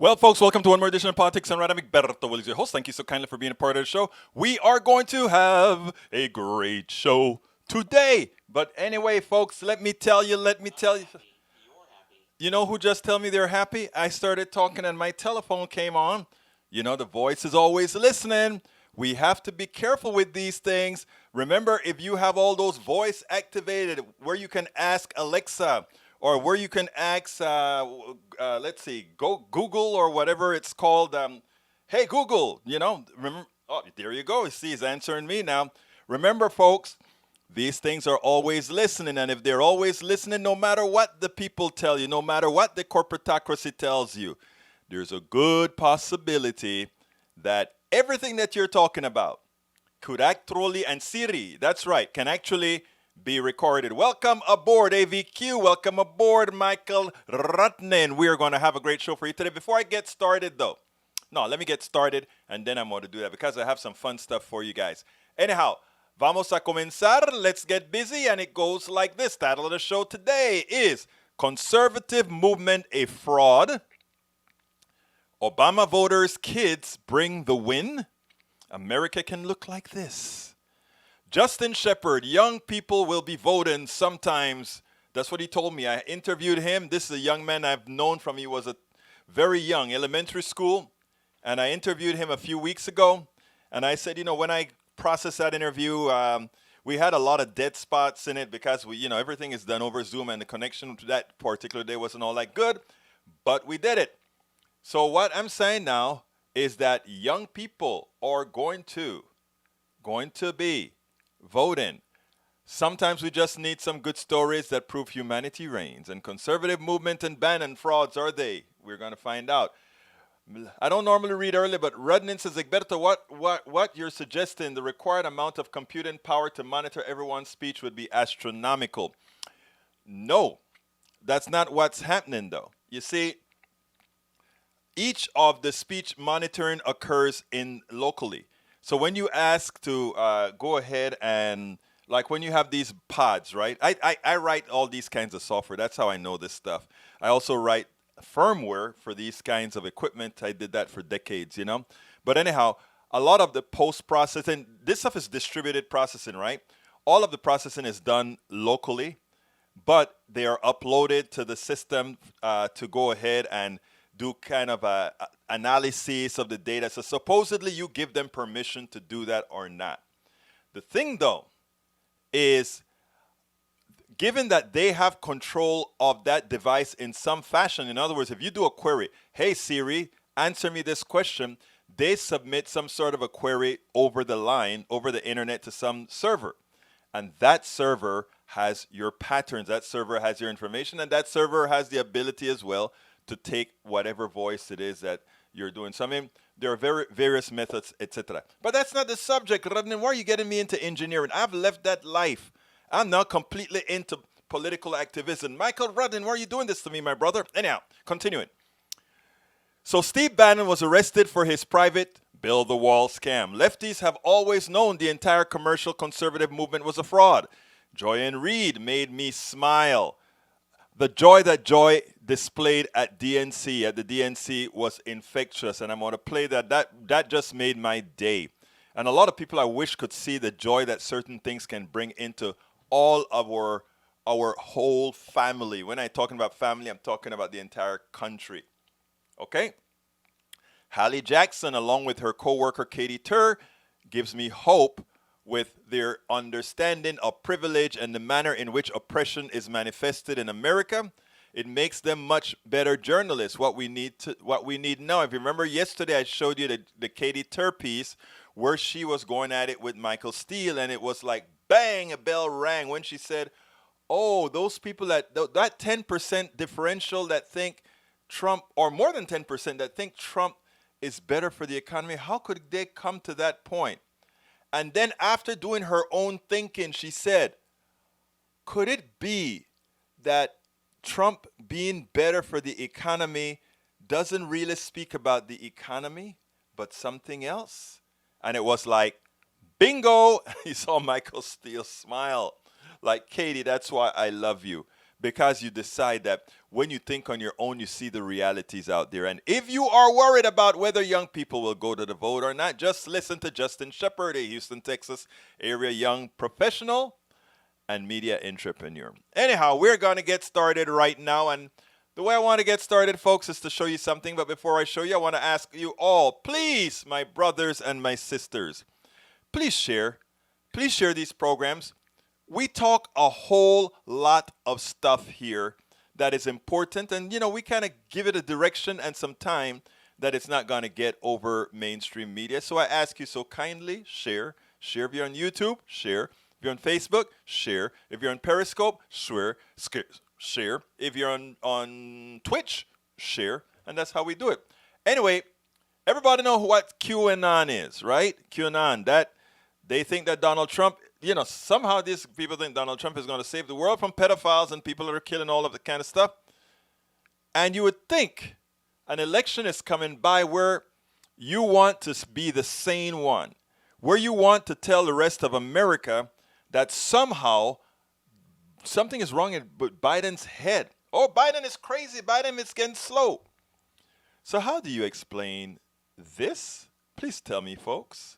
Well, folks, welcome to one more edition of Politics and Rad. I'm Egberto Willis, your host. Thank you so kindly for being a part of the show. We are going to have a great show today. But anyway, folks, let me tell you. You know who just tell me they're happy? I started talking and my telephone came on. You know, the voice is always listening. We have to be careful with these things. Remember, if you have all those voice activated where you can ask Alexa or where you can ask, let's see, go Google or whatever it's called. Hey, Google, remember, oh, there you go. See, he's answering me now. Remember, folks, these things are always listening, and if they're always listening, no matter what the people tell you, no matter what the corporatocracy tells you, there's a good possibility that everything that you're talking about could actually, and Siri, that's right, can actually be recorded. Welcome aboard, AVQ. Welcome aboard, Michael Rutnen. We are going to have a great show for you today. Before I get started, though, no, let me get started, and then I'm going to do that because I have some fun stuff for you guys. Anyhow, vamos a comenzar. Let's get busy, and it goes like this. Title of the show today is Conservative Movement a Fraud? Obama voters' kids bring the win? America can look like this. Justin Sheppard, young people will be voting sometimes. That's what he told me. I interviewed him. This is a young man I've known from he was a very young, elementary school. And I interviewed him a few weeks ago. And I said, when I processed that interview, we had a lot of dead spots in it because everything is done over Zoom and the connection to that particular day wasn't all that good. But we did it. So what I'm saying now is that young people are going to be voting. Sometimes we just need some good stories that prove humanity reigns. And conservative movement and Bannon frauds, are they? We're going to find out. I don't normally read early, but Rudnin says, Egberto, what you're suggesting, the required amount of computing power to monitor everyone's speech would be astronomical. No, that's not what's happening, though. You see, each of the speech monitoring occurs in locally. So when you ask to go ahead and, like when you have these pods, right? I write all these kinds of software. That's how I know this stuff. I also write firmware for these kinds of equipment. I did that for decades, But anyhow, a lot of the post-processing, this stuff is distributed processing, right? All of the processing is done locally, but they are uploaded to the system to go ahead and do kind of a analysis of the data. So supposedly you give them permission to do that or not. The thing, though, is given that they have control of that device in some fashion, in other words, if you do a query, hey Siri, answer me this question, they submit some sort of a query over the line, over the internet to some server. And that server has your patterns, that server has your information, and that server has the ability as well to take whatever voice it is that you're doing. So, I mean, there are various methods, etc. But that's not the subject, Rodney. Why are you getting me into engineering? I've left that life. I'm now completely into political activism. Michael Rudden, why are you doing this to me, my brother? Anyhow, continuing. So Steve Bannon was arrested for his private build the wall scam. Lefties have always known the entire commercial conservative movement was a fraud. Joy and Reid made me smile. The joy that Joy displayed at the DNC was infectious, and I'm going to play that. That just made my day. And a lot of people I wish could see the joy that certain things can bring into all of our whole family. When I'm talking about family, I'm talking about the entire country. Okay? Hallie Jackson, along with her co-worker Katie Tur, gives me hope with their understanding of privilege and the manner in which oppression is manifested in America. It makes them much better journalists. What we need now. If you remember yesterday, I showed you the Katie Tur piece where she was going at it with Michael Steele, and it was like bang, a bell rang when she said, "Oh, those people that 10% differential that think Trump, or more than 10% that think Trump is better for the economy. How could they come to that point?" And then after doing her own thinking, she said, could it be that Trump being better for the economy doesn't really speak about the economy, but something else? And it was like, bingo! You saw Michael Steele smile. Like, Katie, that's why I love you. because you decide that when you think on your own, you see the realities out there. And if you are worried about whether young people will go to the vote or not, just listen to Justin Sheppard, a Houston, Texas area young professional and media entrepreneur. Anyhow, we're going to get started right now. And the way I want to get started, folks, is to show you something. But before I show you, I want to ask you all, please, my brothers and my sisters, please share these programs. We talk a whole lot of stuff here that is important, and we kind of give it a direction and some time that it's not going to get over mainstream media. So I ask you so kindly, share if you're on YouTube, share if you're on Facebook, share if you're on Periscope, share if you're on Twitch, share, and that's how we do it. Anyway, everybody know what QAnon is, right? QAnon, that they think that Donald Trump, somehow these people think Donald Trump is going to save the world from pedophiles and people that are killing all of the kind of stuff. And you would think an election is coming by where you want to be the sane one, where you want to tell the rest of America that somehow something is wrong with Biden's head. Oh, Biden is crazy. Biden is getting slow. So how do you explain this? Please tell me, folks.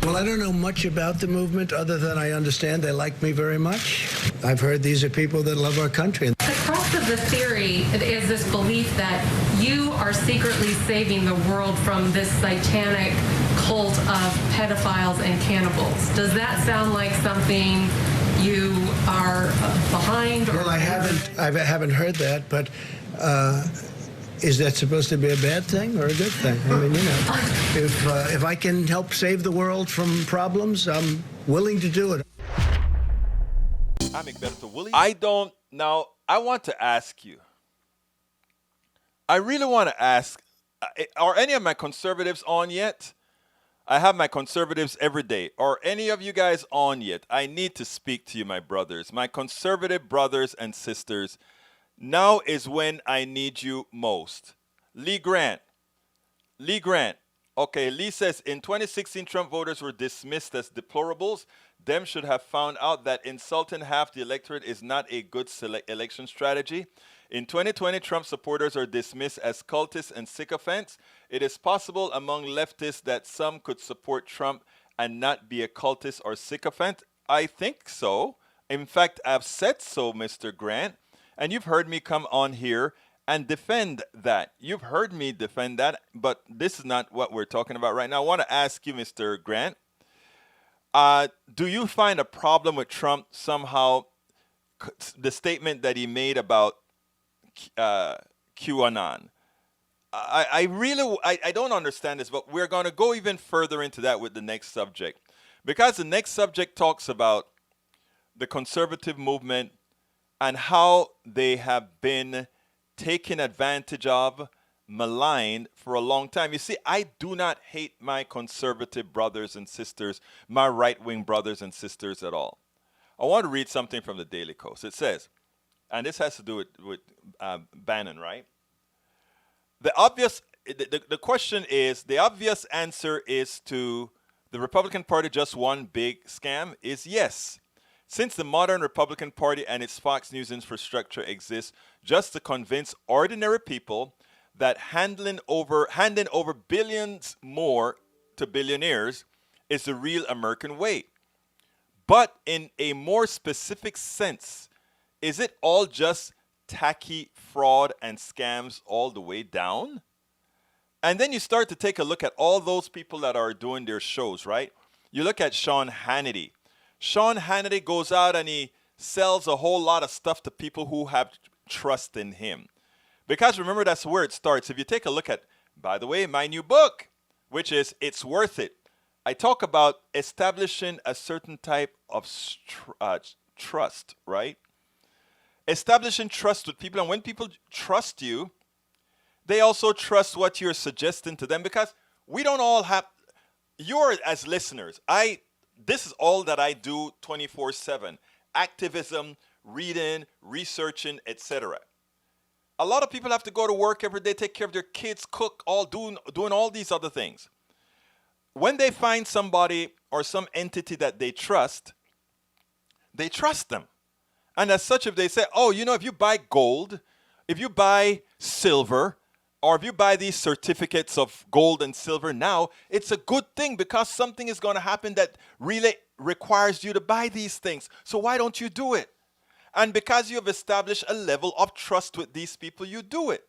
Well, I don't know much about the movement other than I understand they like me very much. I've heard these are people that love our country. The crux of the theory is this belief that you are secretly saving the world from this satanic cult of pedophiles and cannibals. Does that sound like something you are behind? Well, I haven't heard that, but is that supposed to be a bad thing or a good thing? I mean, if I can help save the world from problems, I'm willing to do it. I want to ask you. I really want to ask, are any of my conservatives on yet? I have my conservatives every day. Are any of you guys on yet? I need to speak to you, my brothers, my conservative brothers and sisters. Now is when I need you most. Lee Grant. Okay, Lee says, in 2016, Trump voters were dismissed as deplorables. Them should have found out that insulting half the electorate is not a good election strategy. In 2020, Trump supporters are dismissed as cultists and sycophants. It is possible among leftists that some could support Trump and not be a cultist or sycophant. I think so. In fact, I've said so, Mr. Grant. And you've heard me come on here and defend that. You've heard me defend that, but this is not what we're talking about right now. I want to ask you, Mr. Grant, do you find a problem with Trump somehow, the statement that he made about QAnon? I don't understand this, but we're going to go even further into that with the next subject. Because the next subject talks about the conservative movement and how they have been taken advantage of, maligned for a long time. You see, I do not hate my conservative brothers and sisters, my right-wing brothers and sisters at all. I want to read something from the Daily Kos. It says, and this has to do with Bannon, right? The question is, the obvious answer is to the Republican Party just one big scam is yes. Since the modern Republican Party and its Fox News infrastructure exists just to convince ordinary people that handing over billions more to billionaires is the real American way. But in a more specific sense, is it all just tacky fraud and scams all the way down? And then you start to take a look at all those people that are doing their shows, right? You look at Sean Hannity. Sean Hannity goes out and he sells a whole lot of stuff to people who have trust in him. Because remember, that's where it starts. If you take a look at, by the way, my new book, which is It's Worth It, I talk about establishing a certain type of trust, right? Establishing trust with people. And when people trust you, they also trust what you're suggesting to them, because we don't all have, you're as listeners, this is all that I do 24/7. Activism, reading, researching, etc. A lot of people have to go to work every day, take care of their kids, cook, doing all these other things. When they find somebody or some entity that they trust them. And as such, if they say, oh, if you buy gold, if you buy silver, or if you buy these certificates of gold and silver now, it's a good thing because something is going to happen that really requires you to buy these things. So why don't you do it? And because you have established a level of trust with these people, you do it.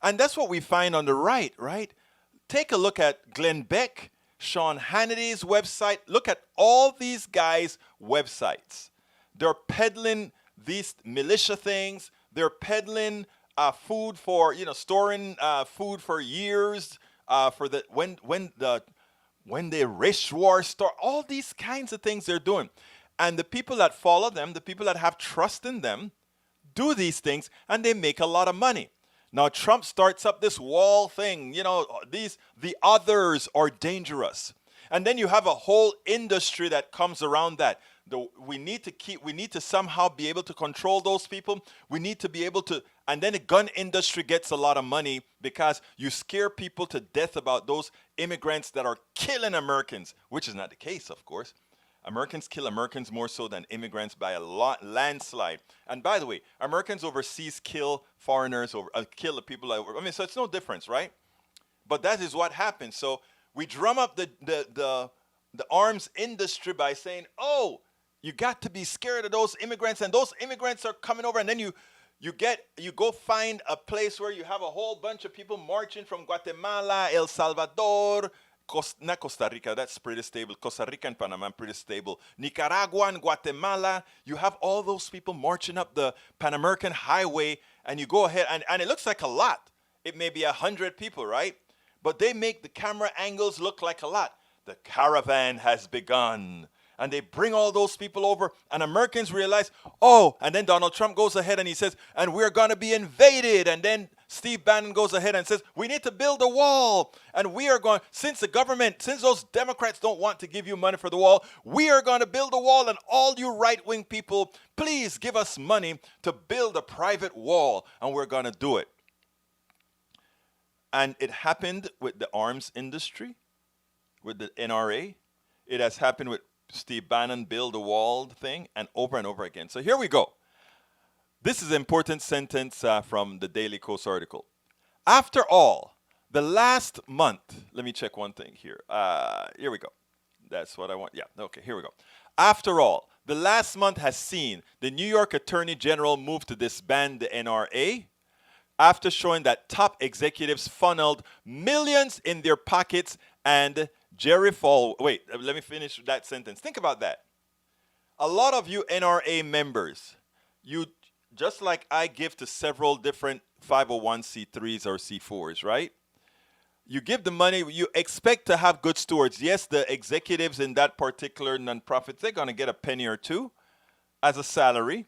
And that's what we find on the right? Take a look at Glenn Beck, Sean Hannity's website. Look at all these guys' websites. They're peddling these militia things. They're peddling food for, storing food for years for the when the race war start. All these kinds of things they're doing. And the people that follow them, the people that have trust in them, do these things and they make a lot of money. Now Trump starts up this wall thing, the others are dangerous. And then you have a whole industry that comes around that. We need to somehow be able to control those people. We need to be able to, and then the gun industry gets a lot of money because you scare people to death about those immigrants that are killing Americans, which is not the case, of course. Americans kill Americans more so than immigrants by a landslide. And by the way, Americans overseas kill foreigners, kill the people. So it's no difference, right? But that is what happens. So we drum up the arms industry by saying, oh, you got to be scared of those immigrants, and those immigrants are coming over, and then you go find a place where you have a whole bunch of people marching from Guatemala, El Salvador, not Costa Rica, that's pretty stable. Costa Rica and Panama, pretty stable. Nicaragua and Guatemala, you have all those people marching up the Pan American Highway, and you go ahead, and it looks like a lot. It may be 100 people, right? But they make the camera angles look like a lot. The caravan has begun. And they bring all those people over, and Americans realize, oh, and then Donald Trump goes ahead and he says, and we're going to be invaded. And then Steve Bannon goes ahead and says, we need to build a wall. And we are going, since those Democrats don't want to give you money for the wall, we are going to build a wall. And all you right-wing people, please give us money to build a private wall. And we're going to do it. And it happened with the arms industry, with the NRA. It has happened with Steve Bannon build a wall thing, and over again. So here we go. This is an important sentence from the Daily Kos article. After all, the last month, let me check one thing here. Here we go. That's what I want. Yeah, okay, here we go. After all, the last month has seen the New York Attorney General move to disband the NRA after showing that top executives funneled millions in their pockets and wait, let me finish that sentence. Think about that. A lot of you NRA members, you just like I give to several different 501c3s or C4s, right? You give the money, you expect to have good stewards. Yes, the executives in that particular nonprofit, they're going to get a penny or two as a salary.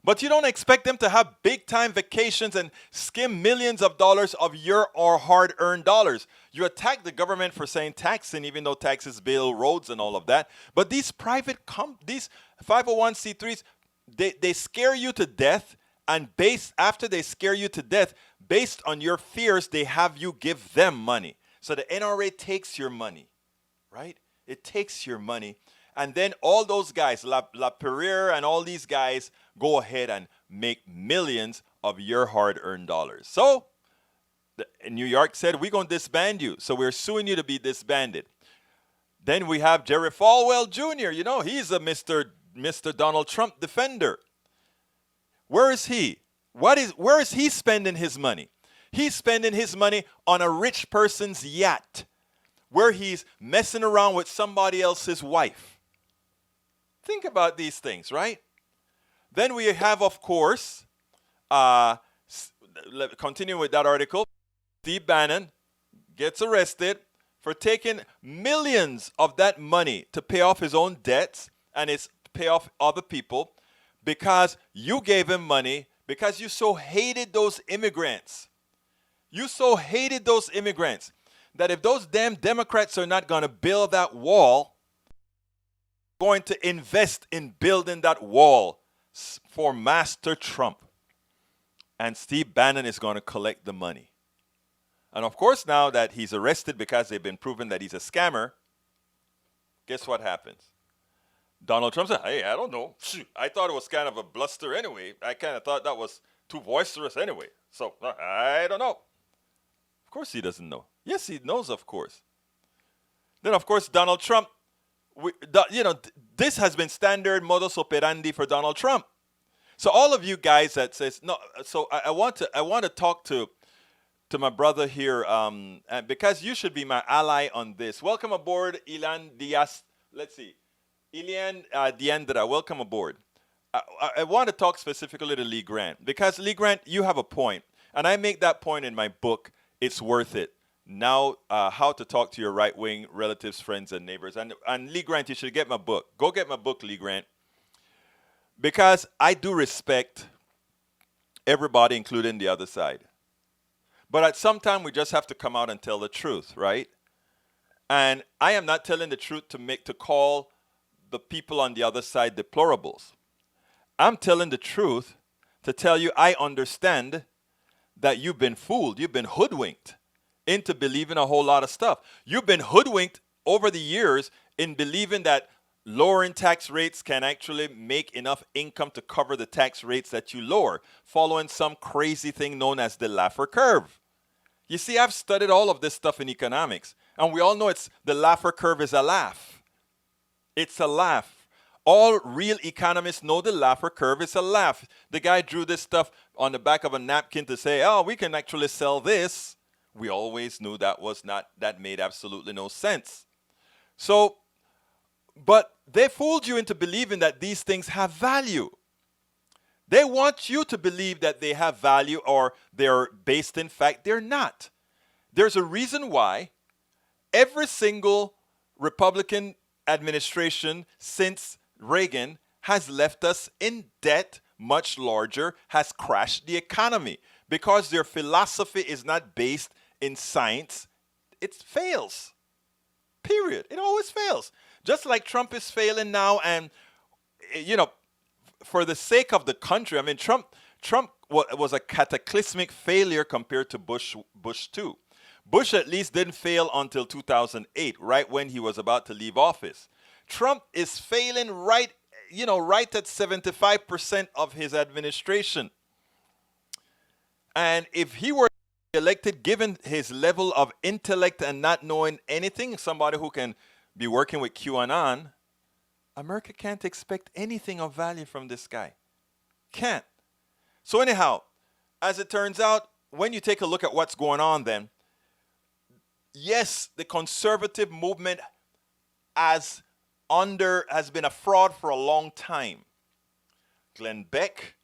But you don't expect them to have big-time vacations and skim millions of dollars of your or hard-earned dollars. You attack the government for saying taxing, even though taxes build roads and all of that. But these these 501c3s, they scare you to death, and after they scare you to death, based on your fears, they have you give them money. So the NRA takes your money, right? It takes your money. And then all those guys, La Pereira and all these guys, go ahead and make millions of your hard-earned dollars. So New York said, we're going to disband you. So we're suing you to be disbanded. Then we have Jerry Falwell Jr. He's a Mr. Donald Trump defender. Where is he? Where is he spending his money? He's spending his money on a rich person's yacht where he's messing around with somebody else's wife. Think about these things, right? Then we have, of course, continuing with that article, Steve Bannon gets arrested for taking millions of that money to pay off his own debts and pay off other people because you gave him money because you so hated those immigrants. You so hated those immigrants that if those damn Democrats are not going to build that wall, going to invest in building that wall for Master Trump. And Steve Bannon is going to collect the money. And of course, now that he's arrested because they've been proven that he's a scammer, guess what happens? Donald Trump said, hey, I don't know. Shoot, I thought it was kind of a bluster anyway. I kind of thought that was too boisterous anyway. So I don't know. Of course he doesn't know. Yes, he knows, of course. Then, of course, Donald Trump, this has been standard modus operandi for Donald Trump. So all of you guys that says, no, so I want to talk to my brother here, and because you should be my ally on this. Welcome aboard, Ilan Diaz. Let's see. Ilian Diandra, welcome aboard. I want to talk specifically to Lee Grant, because Lee Grant, you have a point, and I make that point in my book, It's Worth It. Now, how to talk to your right-wing relatives, friends, and neighbors. And Lee Grant, you should get my book. Go get my book, Lee Grant, because I do respect everybody, including the other side. But at some time, we just have to come out and tell the truth, right? And I am not telling the truth to call the people on the other side deplorables. I'm telling the truth to tell you I understand that you've been fooled, you've been hoodwinked into believing a whole lot of stuff. You've been hoodwinked over the years in believing that lowering tax rates can actually make enough income to cover the tax rates that you lower, following some crazy thing known as the Laffer curve. You see, I've studied all of this stuff in economics, and we all know the Laffer curve is a laugh. It's a laugh. All real economists know the Laffer curve is a laugh. The guy drew this stuff on the back of a napkin to say, oh, we can actually sell this. We always knew that made absolutely no sense. So, but they fooled you into believing that these things have value. They want you to believe that they have value or they're based in fact. They're not. There's a reason why every single Republican administration since Reagan has left us in debt much larger, has crashed the economy, because their philosophy is not based in science. It fails. Period. It always fails. Just like Trump is failing now, and for the sake of the country, I mean, Trump was a cataclysmic failure compared to Bush 2. Bush at least didn't fail until 2008, right when he was about to leave office. Trump is failing right at 75% of his administration. And if he were elected, given his level of intellect and not knowing anything, somebody who can be working with QAnon, America can't expect anything of value from this guy. Can't. So anyhow, as it turns out, when you take a look at what's going on then, yes, the conservative movement has been a fraud for a long time. Glenn Beck,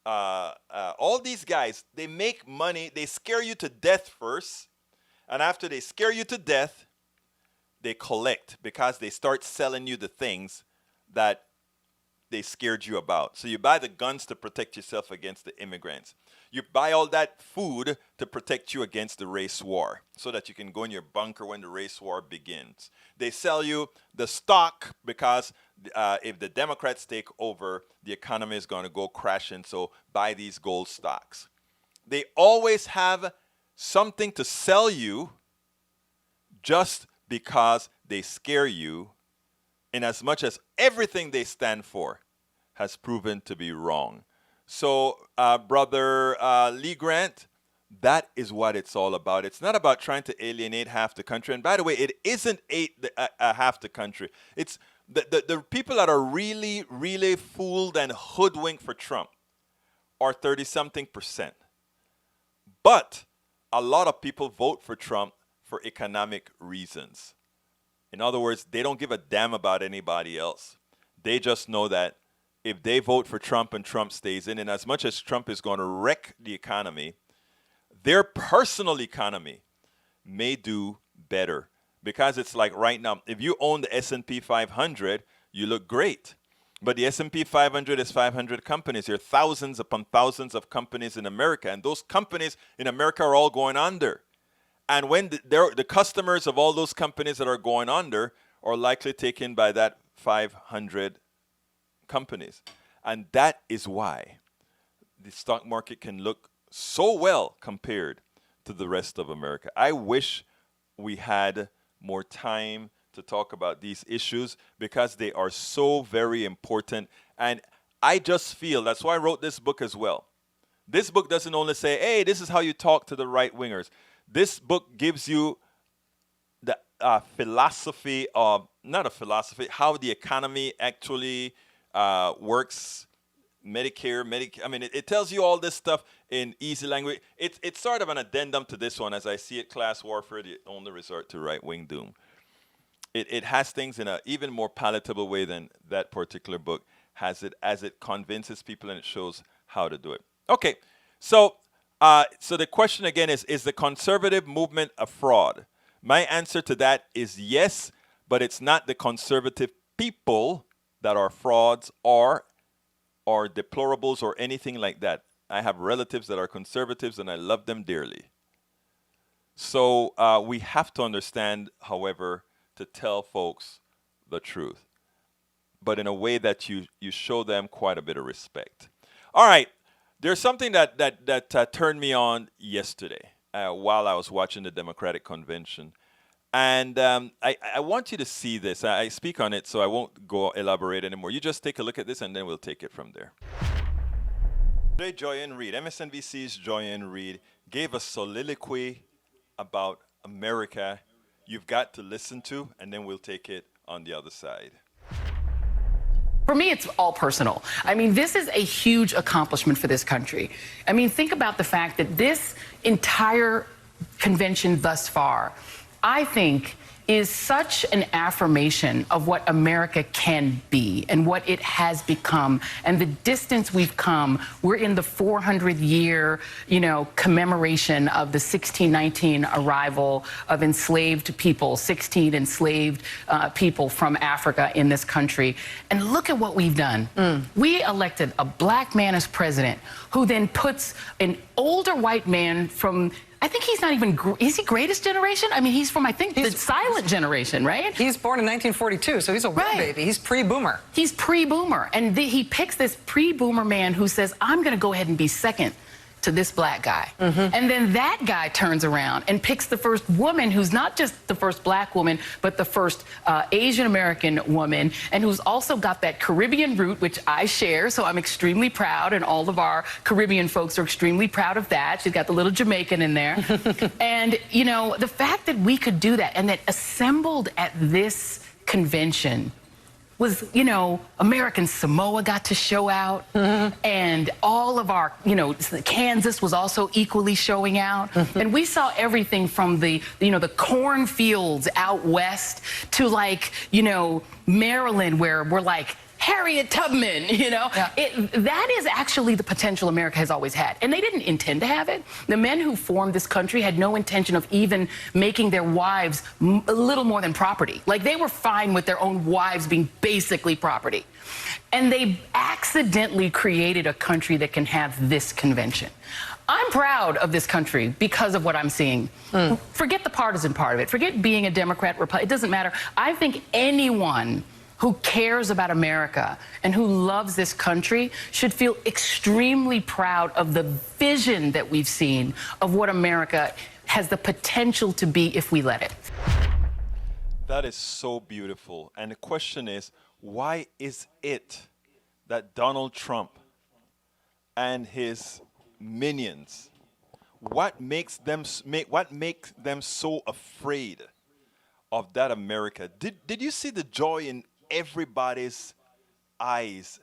all these guys, they make money, they scare you to death first, and after they scare you to death, they collect, because they start selling you the things that they scared you about. So you buy the guns to protect yourself against the immigrants. You buy all that food to protect you against the race war, so that you can go in your bunker when the race war begins. They sell you the stock because if the Democrats take over, the economy is going to go crashing, so buy these gold stocks. They always have something to sell you just because they scare you, in as much as everything they stand for has proven to be wrong. So, Brother Lee Grant, that is what it's all about. It's not about trying to alienate half the country. And by the way, it isn't half the country. It's the people that are really, really fooled and hoodwinked for Trump are 30-something%. But a lot of people vote for Trump for economic reasons. In other words, they don't give a damn about anybody else. They just know that if they vote for Trump and Trump stays in, and as much as Trump is going to wreck the economy, their personal economy may do better. Because it's like right now, if you own the S&P 500, you look great. But the S&P 500 is 500 companies. There are thousands upon thousands of companies in America, and those companies in America are all going under. And when the customers of all those companies that are going under are likely taken by that 500 companies. And that is why the stock market can look so well compared to the rest of America. I wish we had more time to talk about these issues because they are so very important. And I just feel that's why I wrote this book as well. This book doesn't only say, hey, this is how you talk to the right wingers. This book gives you the philosophy of, not a philosophy, how the economy actually works, Medicare, I mean, it tells you all this stuff in easy language. It's sort of an addendum to this one, as I see it, class warfare, the only resort to right-wing doom. It has things in an even more palatable way than that particular book has it, as it convinces people and it shows how to do it. Okay, so the question again is the conservative movement a fraud? My answer to that is yes, but it's not the conservative people that are frauds or deplorables or anything like that. I have relatives that are conservatives and I love them dearly. So we have to understand, however, to tell folks the truth, but in a way that you show them quite a bit of respect. All right, there's something that turned me on yesterday while I was watching the Democratic Convention. And I want you to see this. I speak on it, so I won't go elaborate anymore. You just take a look at this, and then we'll take it from there. Today, Joyanne Reid, MSNBC's Joyanne Reid, gave a soliloquy about America you've got to listen to, and then we'll take it on the other side. For me, it's all personal. I mean, this is a huge accomplishment for this country. I mean, think about the fact that this entire convention thus far, I think, is such an affirmation of what America can be and what it has become and the distance we've come. We're in the 400-year, commemoration of the 1619 arrival of enslaved people, 16 enslaved people from Africa in this country. And look at what we've done. We elected a black man as president who then puts an older white man from, I think he's not even, is he greatest generation? I mean, he's from, I think, the silent generation, right? He's born in 1942, so he's a real baby. He's pre-boomer. He's pre-boomer. And he picks this pre-boomer man who says, I'm going to go ahead and be second to this black guy. And then that guy turns around and picks the first woman who's not just the first black woman, but the first Asian American woman, and who's also got that Caribbean root, which I share, so I'm extremely proud, and all of our Caribbean folks are extremely proud of that. She's got the little Jamaican in there. And, the fact that we could do that and that assembled at this convention was, American Samoa got to show out, and all of our, Kansas was also equally showing out. And we saw everything from the cornfields out west to Maryland, where we're like, Harriet Tubman, that is actually the potential America has always had. And they didn't intend to have it. The men who formed this country had no intention of even making their wives a little more than property. Like, they were fine with their own wives being basically property. And they accidentally created a country that can have this convention. I'm proud of this country because of what I'm seeing. Forget the partisan part of it. Forget being a Democrat, Republican. It doesn't matter. I think anyone who cares about America and who loves this country should feel extremely proud of the vision that we've seen of what America has the potential to be if we let it. That is so beautiful. And the question is, why is it that Donald Trump and his minions, what makes them so afraid of that America? Did you see the joy in everybody's eyes?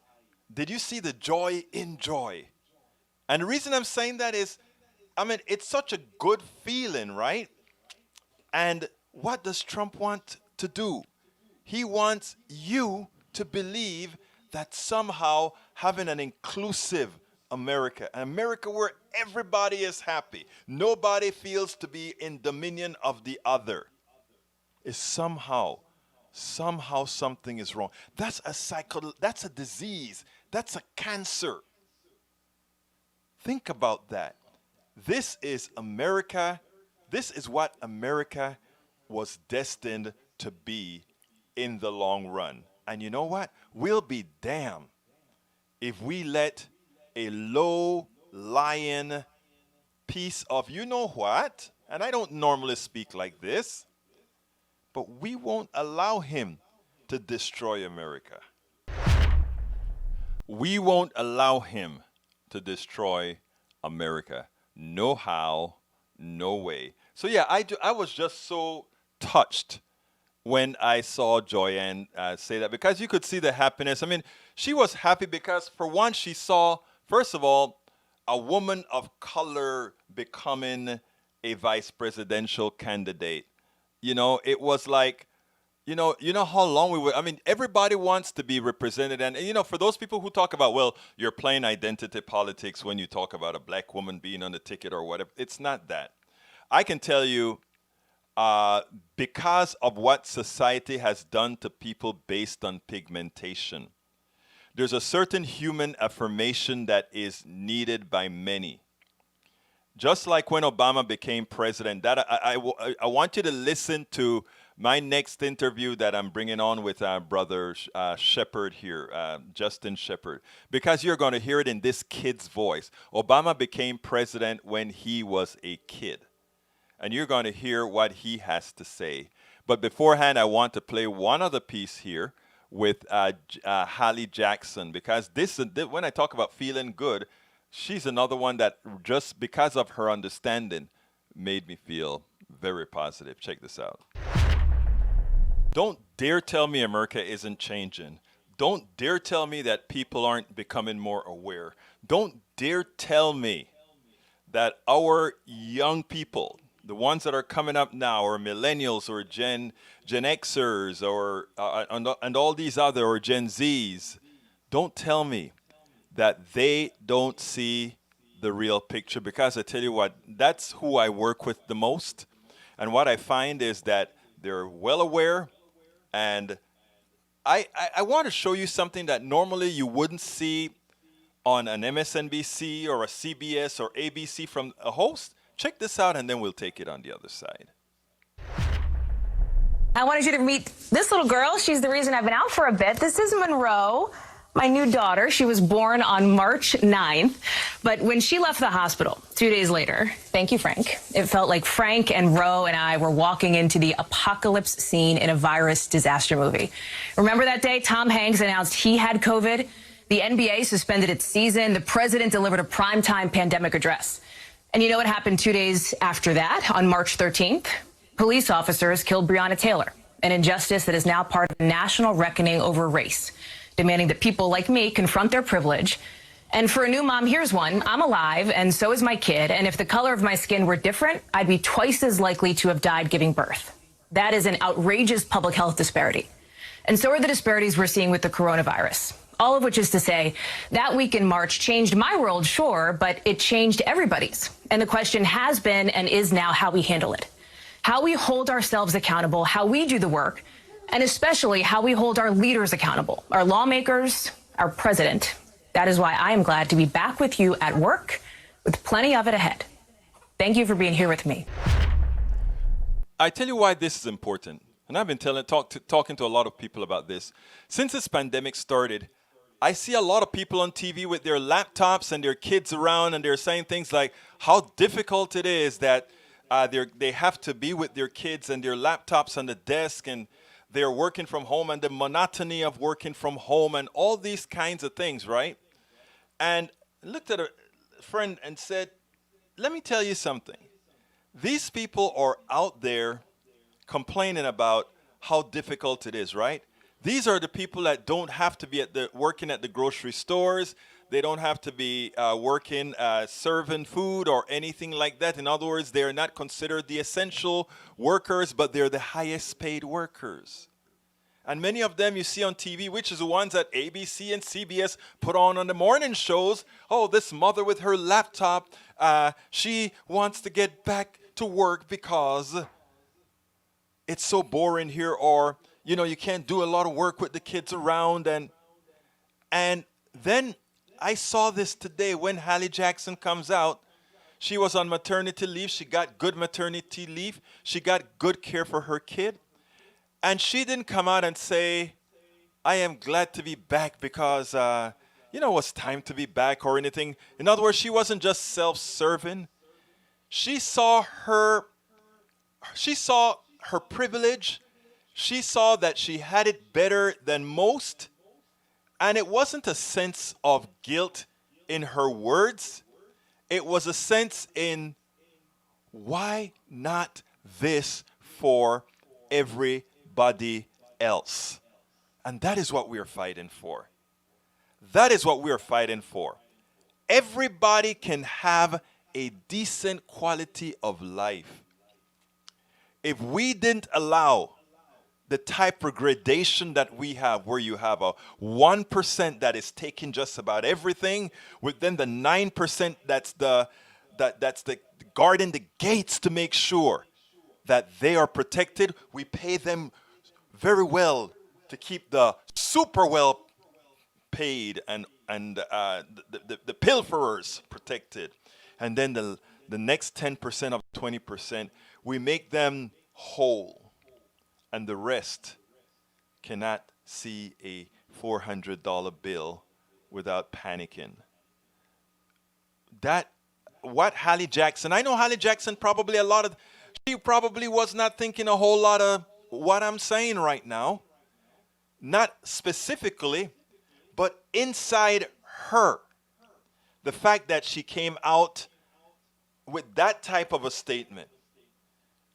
Did you see the joy in joy? And the reason I'm saying that is, it's such a good feeling, right? And what does Trump want to do? He wants you to believe that somehow having an inclusive America, an America where everybody is happy, nobody feels to be in dominion of the other, is somehow something is wrong. That's a disease. That's a cancer. Think about that. This is America. This is what America was destined to be in the long run. And you know what? We'll be damned if we let a low-lying piece of you know what, and I don't normally speak like this, but we won't allow him to destroy America. We won't allow him to destroy America. No how, no way. So yeah, I was just so touched when I saw Joyanne say that, because you could see the happiness. I mean, she was happy because, for one, she saw, first of all, a woman of color becoming a vice presidential candidate. You know, it was like, you know how long we were. I mean, everybody wants to be represented, and you know, for those people who talk about, well, you're playing identity politics when you talk about a black woman being on the ticket or whatever. It's not that. I can tell you, because of what society has done to people based on pigmentation, there's a certain human affirmation that is needed by many. Just like when Obama became president, that I want you to listen to my next interview that I'm bringing on with our brother Sheppard here, Justin Sheppard, because you're going to hear it in this kid's voice. Obama became president when he was a kid, and you're going to hear what he has to say. But beforehand, I want to play one other piece here with Hallie Jackson, because when I talk about feeling good, she's another one that, just because of her understanding, made me feel very positive. Check this out. Don't dare tell me America isn't changing. Don't dare tell me that people aren't becoming more aware. Don't dare tell me that our young people, the ones that are coming up now, or millennials, or Gen Xers, or and all these other, or Gen Zs, don't tell me that they don't see the real picture, because I tell you what, that's who I work with the most. And what I find is that they're well aware, and I want to show you something that normally you wouldn't see on an MSNBC or a CBS or ABC from a host. Check this out, and then we'll take it on the other side. I wanted you to meet this little girl. She's the reason I've been out for a bit. This is Monroe, my new daughter. She was born on March 9th. But when she left the hospital 2 days later, thank you, Frank, it felt like Frank and Ro and I were walking into the apocalypse scene in a virus disaster movie. Remember that day Tom Hanks announced he had COVID? The NBA suspended its season. The president delivered a primetime pandemic address. And you know what happened 2 days after that, on March 13th? Police officers killed Breonna Taylor, an injustice that is now part of a national reckoning over race, demanding that people like me confront their privilege. And for a new mom, here's one. I'm alive, and so is my kid. And if the color of my skin were different, I'd be twice as likely to have died giving birth. That is an outrageous public health disparity. And so are the disparities we're seeing with the coronavirus. All of which is to say, that week in March changed my world, sure, but it changed everybody's. And the question has been and is now how we handle it. How we hold ourselves accountable, how we do the work, and especially how we hold our leaders accountable, our lawmakers, our president. That is why I am glad to be back with you at work with plenty of it ahead. Thank you for being here with me. I tell you why this is important. And I've been talking to a lot of people about this. Since this pandemic started, I see a lot of people on TV with their laptops and their kids around, and they're saying things like how difficult it is that they have to be with their kids and their laptops on the desk, and they're working from home, and the monotony of working from home, and all these kinds of things, right? And I looked at a friend and said, let me tell you something. These people are out there complaining about how difficult it is, right? These are the people that don't have to be working at the grocery stores. They don't have to be working serving food or anything like that. In other words, they are not considered the essential workers, but they're the highest paid workers. And many of them you see on TV, which is the ones that ABC and CBS put on the morning shows. Oh, this mother with her laptop, she wants to get back to work because it's so boring here, or you can't do a lot of work with the kids around. And then I saw this today when Hallie Jackson comes out. She was on maternity leave. She got good maternity leave. She got good care for her kid. And she didn't come out and say, I am glad to be back because, it was time to be back or anything. In other words, she wasn't just self-serving. She saw her privilege She saw that she had it better than most, and it wasn't a sense of guilt in her words. It was a sense in why not this for everybody else? And that is what we're fighting for. That is what we're fighting for. Everybody can have a decent quality of life. If we didn't allow the type of gradation that we have, where you have a 1% that is taking just about everything, within the 9% that's the guarding the gates to make sure that they are protected. We pay them very well to keep the super well paid and the pilferers protected, and then the next 10% of 20%, we make them whole, and the rest cannot see a $400 bill without panicking. That what Hallie Jackson, I know Hallie Jackson probably she probably was not thinking a whole lot of what I'm saying right now. Not specifically, but inside her, the fact that she came out with that type of a statement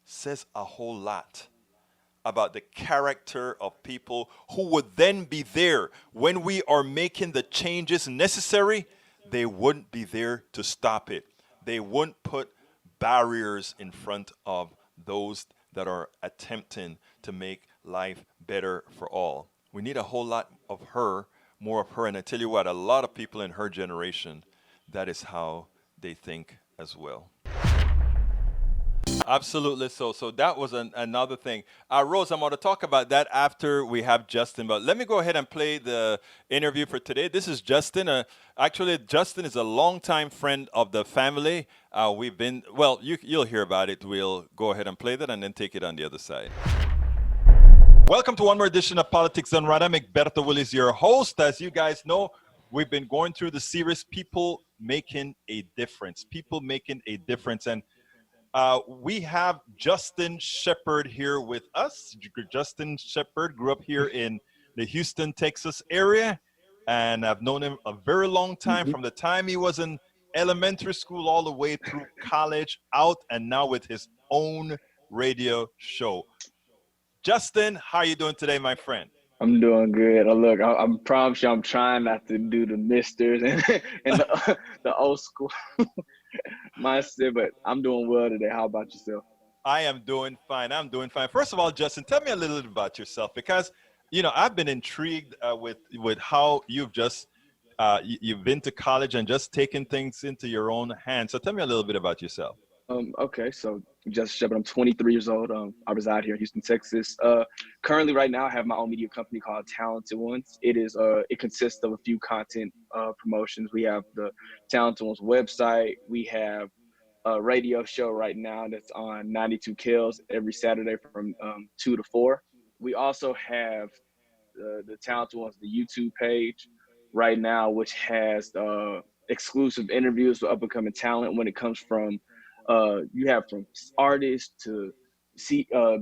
says a whole lot about the character of people who would then be there when we are making the changes necessary. They wouldn't be there to stop it. They wouldn't put barriers in front of those that are attempting to make life better for all. We need a whole lot of her, more of her. And I tell you what, a lot of people in her generation, that is how they think as well. Absolutely. So that was another thing. Rose, I'm going to talk about that after we have Justin. But let me go ahead and play the interview for today. This is Justin. Actually, Justin is a longtime friend of the family. You'll hear about it. We'll go ahead and play that and then take it on the other side. Welcome to one more edition of Politics Done Right. I'm Egberto Willis, your host. As you guys know, we've been going through the series People Making a Difference. People Making a Difference. And we have Justin Sheppard here with us. Justin Sheppard grew up here in the Houston, Texas area, and I've known him a very long time, from the time he was in elementary school all the way through college, out, and now with his own radio show. Justin, how are you doing today, my friend? I'm doing good. Look, I promise you, I'm trying not to do the misters and the old school mindset, but I'm doing well today. How about yourself? I am doing fine. First of all, Justin, tell me a little bit about yourself, because I've been intrigued with how you've just you've been to college and just taken things into your own hands. So tell me a little bit about yourself. Okay, so Justin Sheppard, I'm 23 years old. I reside here in Houston, Texas. Currently, right now, I have my own media company called Talented Ones. It consists of a few content promotions. We have the Talented Ones website. We have a radio show right now that's on 92 Kills every Saturday from 2 to 4. We also have the Talented Ones, the YouTube page right now, which has exclusive interviews with up-and-coming talent when it comes from you have from artists to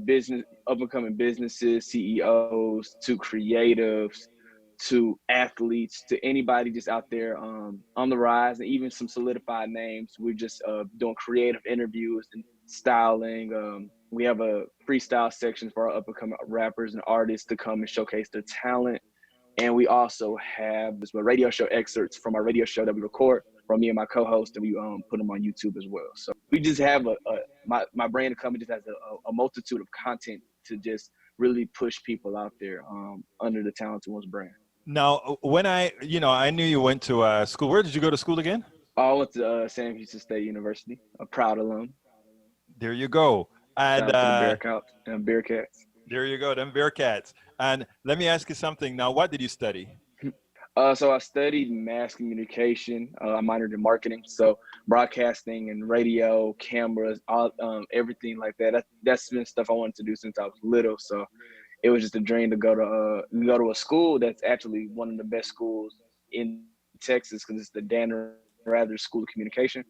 business, up-and-coming businesses, CEOs, to creatives, to athletes, to anybody just out there on the rise, and even some solidified names. We're just doing creative interviews and styling. We have a freestyle section for our up-and-coming rappers and artists to come and showcase their talent. And we also have this radio show excerpts from our radio show that we record from me and my co-host, and we put them on YouTube as well. So we just have my brand company just has a multitude of content to just really push people out there under the Talented Ones brand. Now, when I knew you went to school. Where did you go to school again? I went to Sam Houston State University, a proud alum. There you go. And Bearcats. There you go, them Bearcats. And let me ask you something. Now, what did you study? So I studied mass communication. I minored in marketing, so broadcasting and radio, cameras, all everything like that. That's been stuff I wanted to do since I was little. So it was just a dream to go to a school that's actually one of the best schools in Texas, because it's the Dan Rather School of Communication.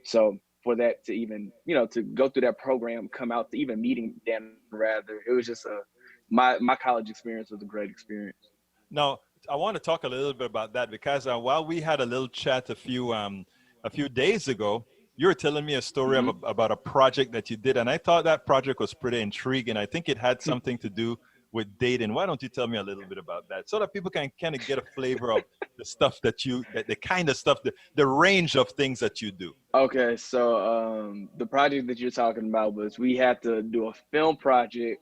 So for that to even to go through that program, come out to even meeting Dan Rather, it was just my college experience was a great experience. Now, I want to talk a little bit about that because while we had a little chat a few days ago, you were telling me a story of about a project that you did, and I thought that project was pretty intriguing. I think it had something to do with dating. Why don't you tell me a little bit about that so that people can kind of get a flavor of the stuff that the kind of stuff, the range of things that you do. Okay, so the project that you're talking about was we had to do a film project.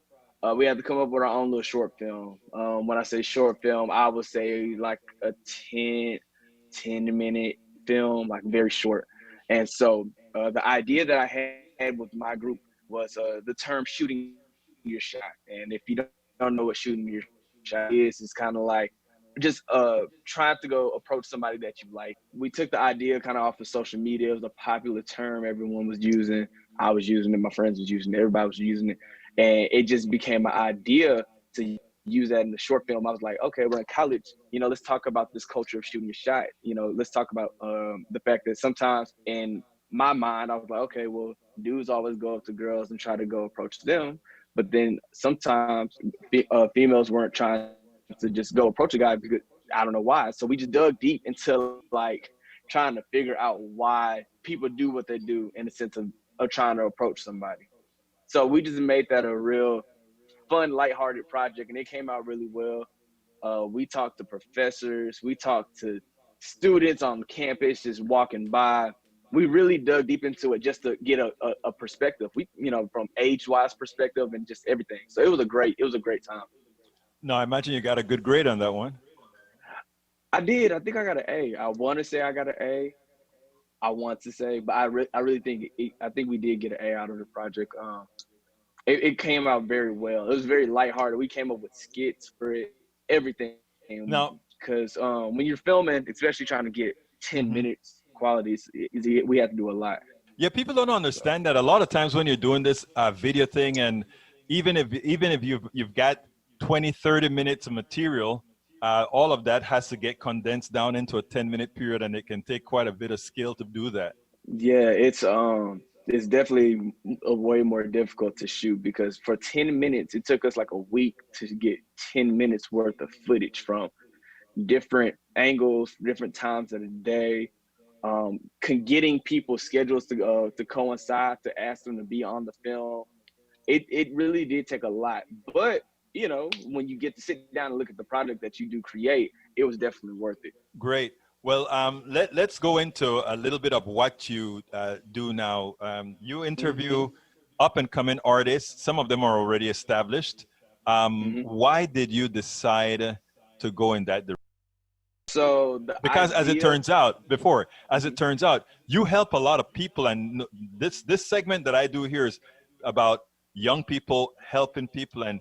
We had to come up with our own little short film. When I say short film, I would say like a 10 minute film, like very short. And so the idea that I had with my group was the term shooting your shot. And if you don't know what shooting your shot is, it's kind of like just trying to go approach somebody that you like. We took the idea kind of off of social media. It was a popular term everyone was using. I was using it, my friends was using it, everybody was using it. And it just became an idea to use that in the short film. I was like, okay, we're in college, let's talk about this culture of shooting your shot. Let's talk about the fact that sometimes in my mind, I was like, okay, well, dudes always go up to girls and try to go approach them. But then sometimes females weren't trying to just go approach a guy because I don't know why. So we just dug deep into like trying to figure out why people do what they do in the sense of trying to approach somebody. So we just made that a real fun, lighthearted project, and it came out really well. We talked to professors, we talked to students on campus just walking by. We really dug deep into it just to get a perspective. We, from age-wise perspective and just everything. So it was a great time. No, I imagine you got a good grade on that one. I did. I think I got an A. I want to say I got an A. I want to say, but I really think I think we did get an A out of the project. It came out very well. It was very lighthearted. We came up with skits for it, everything. Now, because when you're filming, especially trying to get 10 minutes qualities, we have to do a lot. yeah, people don't understand that a lot of times when you're doing this video thing, and even if you've got 20, 30 minutes of material, all of that has to get condensed down into a 10-minute period, and it can take quite a bit of skill to do that. Yeah, it's definitely a way more difficult to shoot because for 10 minutes, it took us like a week to get 10 minutes worth of footage from different angles, different times of the day, getting people's schedules to coincide to ask them to be on the film. It really did take a lot, but when you get to sit down and look at the project that you do create, it was definitely worth it. Great. Well, let's go into a little bit of what you do now. You interview up and coming artists. Some of them are already established. Why did you decide to go in that direction? So because as it turns out, you help a lot of people, and this segment that I do here is about young people helping people, and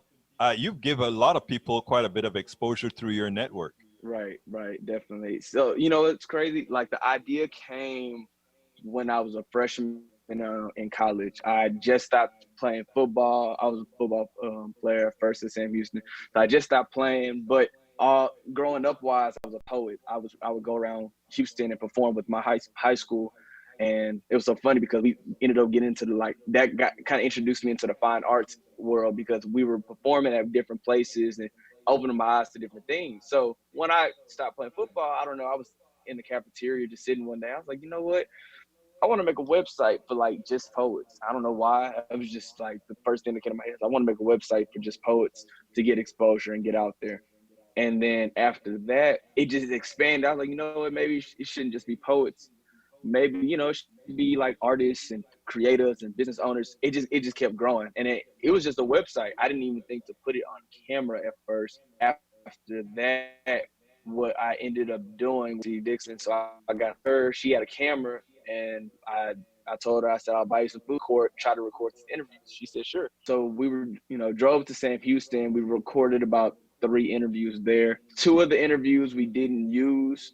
you give a lot of people quite a bit of exposure through your network. Right, definitely. So, it's crazy. Like the idea came when I was a freshman in college. I just stopped playing football. I was a football player first at Sam Houston. So I just stopped playing, but growing up wise, I was a poet. I would go around Houston and perform with my high school. And it was so funny because we ended up getting into kind of introduced me into the fine arts world because we were performing at different places and opening my eyes to different things. So when I stopped playing football, I don't know, I was in the cafeteria just sitting one day. I was like, you know what? I want to make a website for like just poets. I don't know why. It was just like the first thing that came to my head. I want to make a website for just poets to get exposure and get out there. And then after that, it just expanded. I was like, you know what? Maybe it shouldn't just be poets. Maybe, it should be like artists and creators and business owners. It just kept growing. And it was just a website. I didn't even think to put it on camera at first. After that, what I ended up doing with Steve Dixon. So I got her, she had a camera, and I told her, I said, I'll buy you some food court, try to record this interview. She said, sure. So we were, drove to Sam Houston. We recorded about 3 interviews there. 2 of the interviews we didn't use,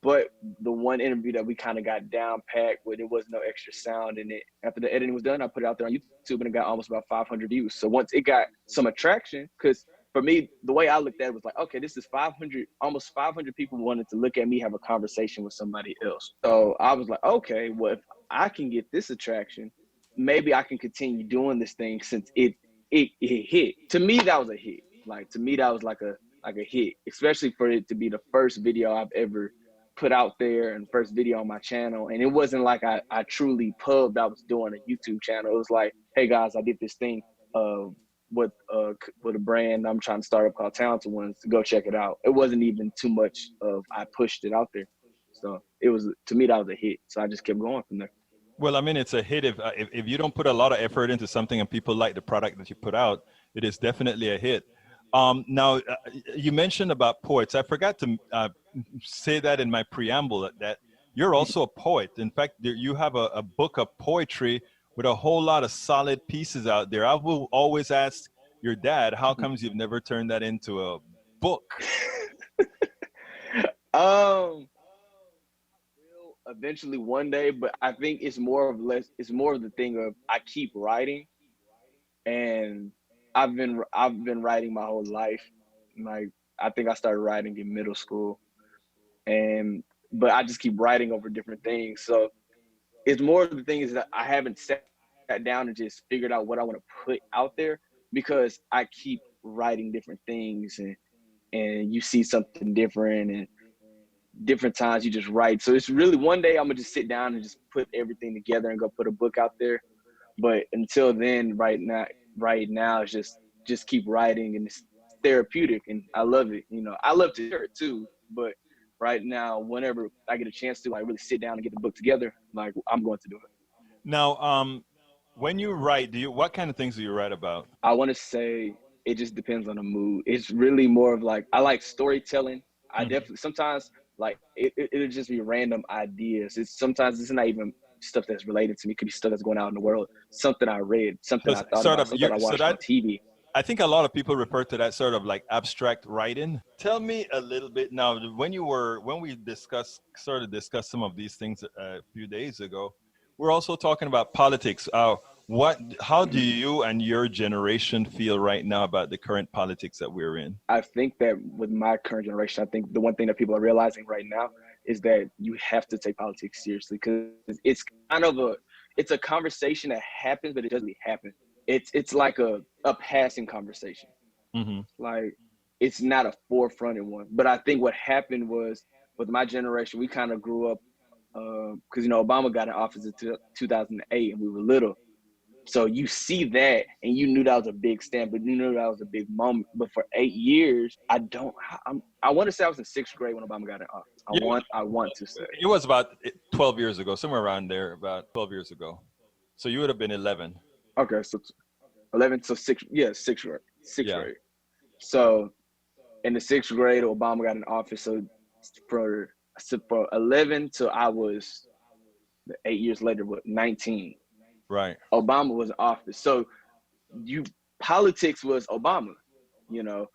but the one interview that we kind of got down packed with, it was no extra sound in it. After the editing was done, I put it out there on YouTube and it got almost about 500 views. So once it got some attraction, because for me, the way I looked at it was like, okay, this is almost 500 people wanted to look at me have a conversation with somebody else. So I was like, okay, well, if I can get this attraction, maybe I can continue doing this thing since it it hit. To me, that was a hit. Like, to me, that was like a hit, especially for it to be the first video I've ever put out there and first video on my channel. And it wasn't like I truly pubbed I was doing a YouTube channel. It was like, hey guys, I did this thing with a brand I'm trying to start up called Talented Ones. Go check it out. It wasn't even too much of I pushed it out there. So it was, to me, that was a hit. So I just kept going from there. Well, I mean, it's a hit if you don't put a lot of effort into something and people like the product that you put out, it is definitely a hit. Now, you mentioned about poets. I forgot to say that in my preamble, that you're also a poet. In fact, you have a book of poetry with a whole lot of solid pieces out there. I will always ask your dad, how comes you've never turned that into a book? Eventually one day, but I think it's more of the thing of I keep writing, and I've been writing my whole life. Like, I think I started writing in middle school, but I just keep writing over different things. So it's more of the thing is that I haven't sat down and just figured out what I want to put out there, because I keep writing different things, and you see something different, and different times you just write. So it's really, one day I'm gonna just sit down and just put everything together and go put a book out there. But until then, right now it's just keep writing, and it's therapeutic, and I love it. You know, I love to hear it too, but right now, whenever I get a chance to like really sit down and get the book together, like, I'm going to do it. Now, when you write, what kind of things do you write about? I want to say it just depends on the mood. It's really more of like, I like storytelling. I definitely, sometimes like it'll just be random ideas. Sometimes it's not even stuff that's related to me. It could be stuff that's going out in the world. Something I read, something I thought about, something I watched on TV. I think a lot of people refer to that sort of like abstract writing. Tell me a little bit now, when we discussed some of these things a few days ago, we're also talking about politics. How do you and your generation feel right now about the current politics that we're in? I think that with my current generation, I think the one thing that people are realizing right now is that you have to take politics seriously, because it's kind of a conversation that happens, but it doesn't really happen. It's like a passing conversation. Mm-hmm. Like, it's not a forefronted one. But I think what happened was, with my generation, we kind of grew up, because, you know, Obama got in office in 2008 and we were little. So you see that and you knew that was a big stamp, but you knew that was a big moment. But for 8 years, I want to say I was in 6th grade when Obama got in office. I want to say. It was about 12 years ago, somewhere around there, about 12 years ago. So you would have been 11. Okay, so 11, so 6th grade. 6th Yeah. grade. So in the 6th grade, Obama got in office. So for 11 till I was 8 years later, 19. Right. Obama was in office. So politics was Obama, you know.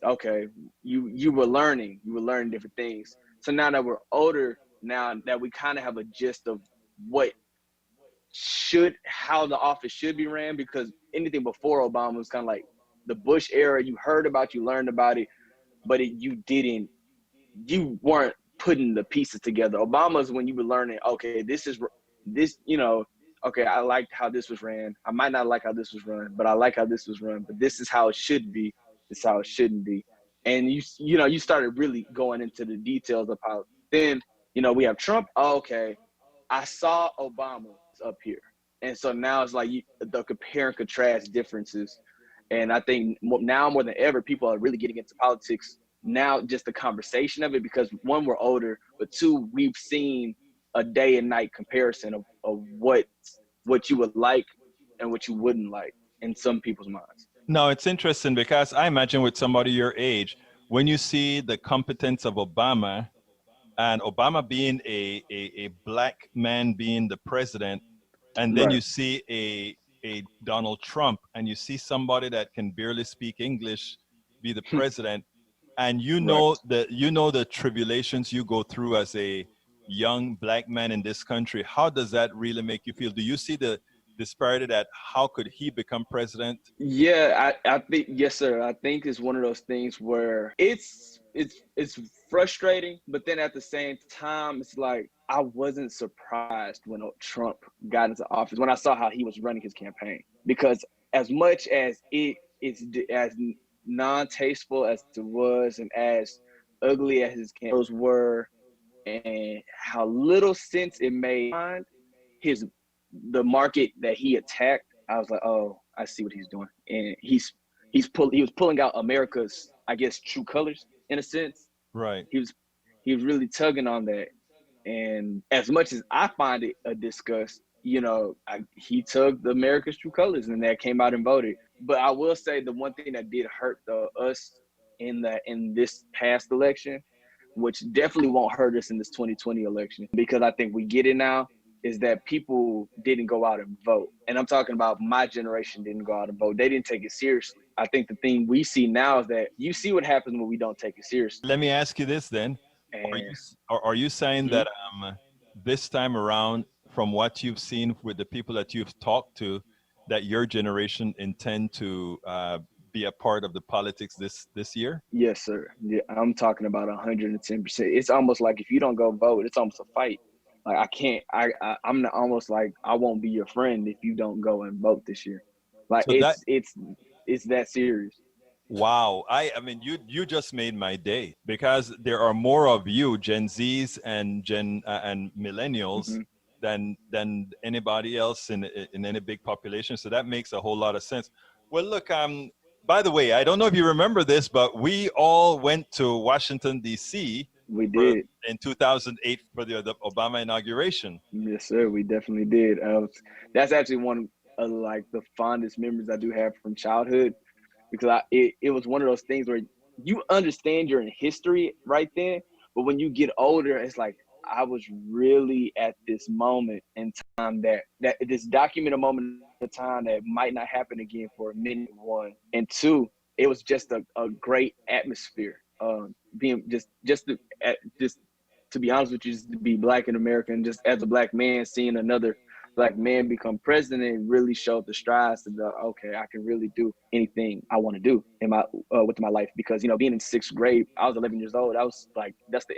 Okay, you were learning different things. So now that we're older, now that we kind of have a gist of how the office should be ran, because anything before Obama was kind of like the Bush era. You heard about, you learned about it, but you weren't putting the pieces together. Obama's when you were learning, okay, this, you know, okay, I liked how this was ran. I might not like how this was run, but I like how this was run. But this is how it should be. This is how it shouldn't be. And you started really going into the details of how. Then, you know, we have Trump. Oh, okay, I saw Obama up here, and so now it's like the compare and contrast differences. And I think now more than ever, people are really getting into politics now. Just the conversation of it, because one, we're older, but two, we've seen a day and night comparison of what you would like and what you wouldn't like in some people's minds. No, it's interesting because I imagine with somebody your age, when you see the competence of Obama, and Obama being a black man being the president, and then Right. you see a Donald Trump, and you see somebody that can barely speak English be the president, and you know the tribulations you go through as a young black man in this country. How does that really make you feel? Do you see the disparity that how could he become president? Yeah, I think, yes, sir. I think it's one of those things where it's frustrating, but then at the same time, it's like, I wasn't surprised when Trump got into office, when I saw how he was running his campaign, because as much as as non-tasteful as it was and as ugly as his cameos were, and how little sense it made the market that he attacked, I was like, oh, I see what he's doing. And he was pulling out America's, I guess, true colors in a sense. Right. He was really tugging on that. And as much as I find it a disgust, he tugged America's true colors, and that came out and voted. But I will say the one thing that did hurt us in this past election, which definitely won't hurt us in this 2020 election, because I think we get it now, is that people didn't go out and vote. And I'm talking about my generation didn't go out and vote. They didn't take it seriously. I think the thing we see now is that you see what happens when we don't take it seriously. Let me ask you this then. Are you saying that this time around, from what you've seen with the people that you've talked to, that your generation intend to be a part of the politics this year? Yes, sir. Yeah, I'm talking about 110%. It's almost like if you don't go vote, it's almost a fight. Like I can't. I'm almost like I won't be your friend if you don't go and vote this year. Like So it's that serious. Wow. I mean, you just made my day, because there are more of you, Gen Zs and and millennials, than anybody else in any big population. So that makes a whole lot of sense. Well, look, by the way, I don't know if you remember this, but we all went to Washington, D.C. We did. In 2008 for the Obama inauguration. Yes, sir. We definitely did. That's actually one of like the fondest memories I do have from childhood, because it was one of those things where you understand you're in history right then, but when you get older, it's like I was really at this moment in time that this documented moment of time that might not happen again for a minute, one, and two, it was just a great atmosphere. Being just to be honest with you, just to be Black in America, and just as a Black man, seeing another Black man become president really showed the strides to okay, I can really do anything I want to do in my with my life. Because being in sixth grade, I was 11 years old. I was like, that's the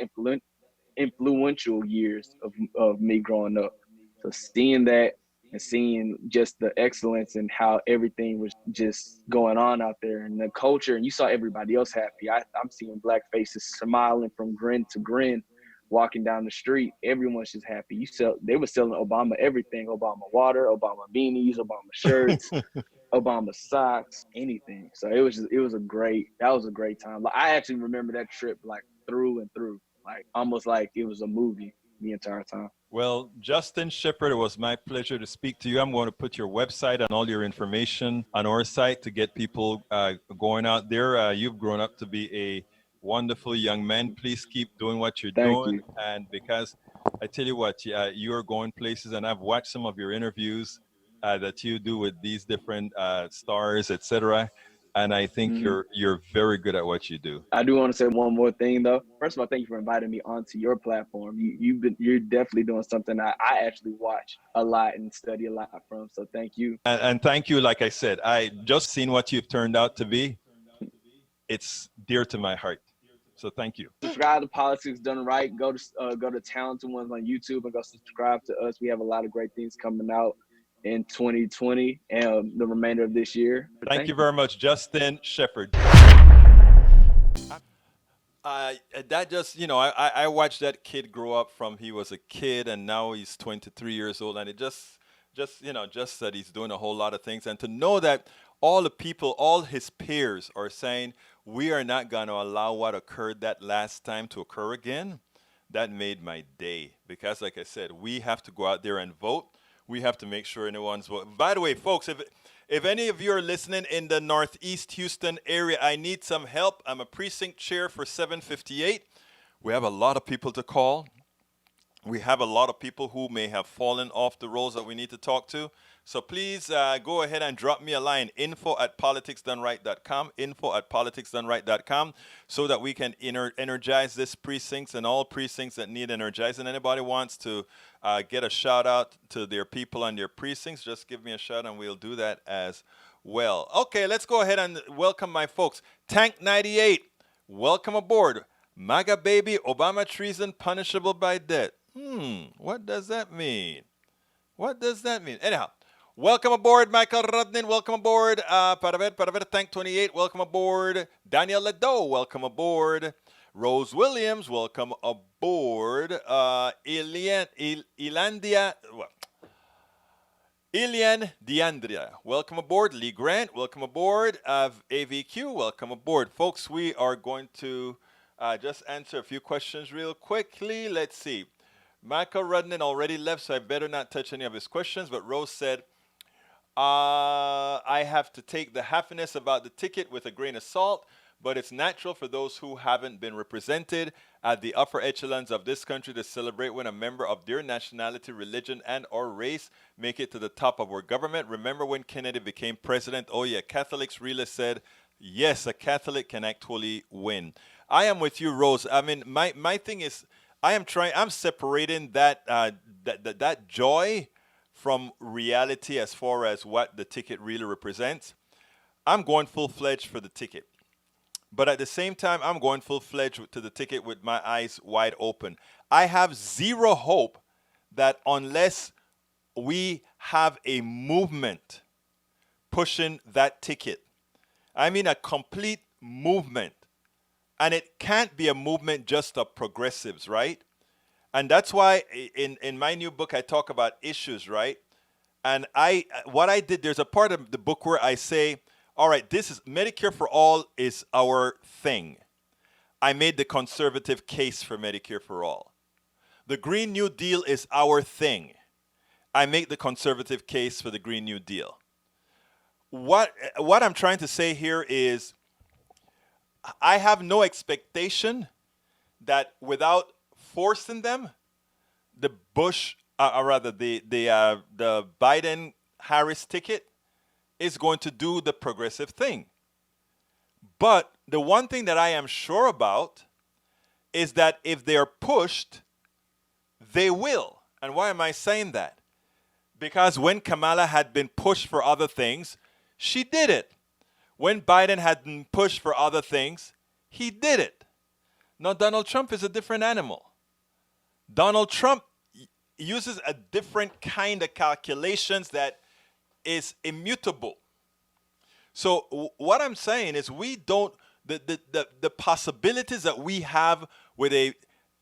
influential years of me growing up. So seeing that and seeing just the excellence and how everything was just going on out there, and the culture, and you saw everybody else happy. I'm seeing Black faces smiling from grin to grin, walking down the street. Everyone's just happy. They were selling Obama everything: Obama water, Obama beanies, Obama shirts, Obama socks, anything. So that was a great time. Like, I actually remember that trip like through and through, like almost like it was a movie the entire time. Well, Justin Sheppard, it was my pleasure to speak to you. I'm going to put your website and all your information on our site to get people going out there. You've grown up to be a wonderful young man. Please keep doing what you're Thank doing. you. And because I tell you what, you are going places, and I've watched some of your interviews that you do with these different stars, etc. And I think you're very good at what you do. I do want to say one more thing, though. First of all, thank you for inviting me onto your platform. You're definitely doing something I actually watch a lot and study a lot from. So thank you. And thank you. Like I said, I just seen what you've turned out to be. It's dear to my heart. So thank you. Subscribe to Politics Done Right. Go to Talented Ones on YouTube and go subscribe to us. We have a lot of great things coming out in 2020 and the remainder of this year. Thank you very much, Justin Sheppard. That just, I watched that kid grow up from he was a kid, and now he's 23 years old, and it just that he's doing a whole lot of things, and to know that all the people, all his peers are saying, we are not going to allow what occurred that last time to occur again. That made my day, because like I said, we have to go out there and vote. We have to make sure anyone's voting. By the way, folks, if any of you are listening in the Northeast Houston area, I need some help. I'm a precinct chair for 758. We have a lot of people to call. We have a lot of people who may have fallen off the rolls that we need to talk to. So please go ahead and drop me a line, info@politicsdoneright.com, info@politicsdoneright.com, so that we can energize this precincts and all precincts that need energizing. Anybody wants to get a shout out to their people and their precincts, just give me a shout and we'll do that as well. Okay, let's go ahead and welcome my folks. Tank 98, welcome aboard. MAGA baby, Obama treason punishable by death. What does that mean? What does that mean? Anyhow, Welcome aboard, Michael Rudnin. Welcome aboard, Para ver, Tank 28. Welcome aboard, Daniel Ledo. Welcome aboard, Rose Williams. Welcome aboard, Ilian Diandria. Welcome aboard, Lee Grant. Welcome aboard, AVQ. Welcome aboard, folks. We are going to just answer a few questions real quickly. Let's see. Michael Rudnin already left, so I better not touch any of his questions. But Rose said, I have to take the happiness about the ticket with a grain of salt, but it's natural for those who haven't been represented at the upper echelons of this country to celebrate when a member of their nationality, religion, and or race make it to the top of our government. Remember when Kennedy became president? Oh yeah, Catholics really said, yes, a Catholic can actually win. I am with you, Rose. I mean, my thing is, I'm separating that that joy from reality as far as what the ticket really represents. I'm going full-fledged for the ticket. But at the same time, I'm going full-fledged to the ticket with my eyes wide open. I have zero hope that unless we have a movement pushing that ticket, I mean a complete movement, and it can't be a movement just of progressives, right? And that's why in my new book, I talk about issues, right? And what I did, there's a part of the book where I say, all right, this is Medicare for all is our thing. I made the conservative case for Medicare for all. The Green New Deal is our thing. I make the conservative case for the Green New Deal. What I'm trying to say here is I have no expectation that without forcing them, the Biden-Harris ticket is going to do the progressive thing. But the one thing that I am sure about is that if they are pushed, they will. And why am I saying that? Because when Kamala had been pushed for other things, she did it. When Biden had been pushed for other things, he did it. Now, Donald Trump is a different animal. Donald Trump uses a different kind of calculations that is immutable. So what I'm saying is the possibilities that we have with a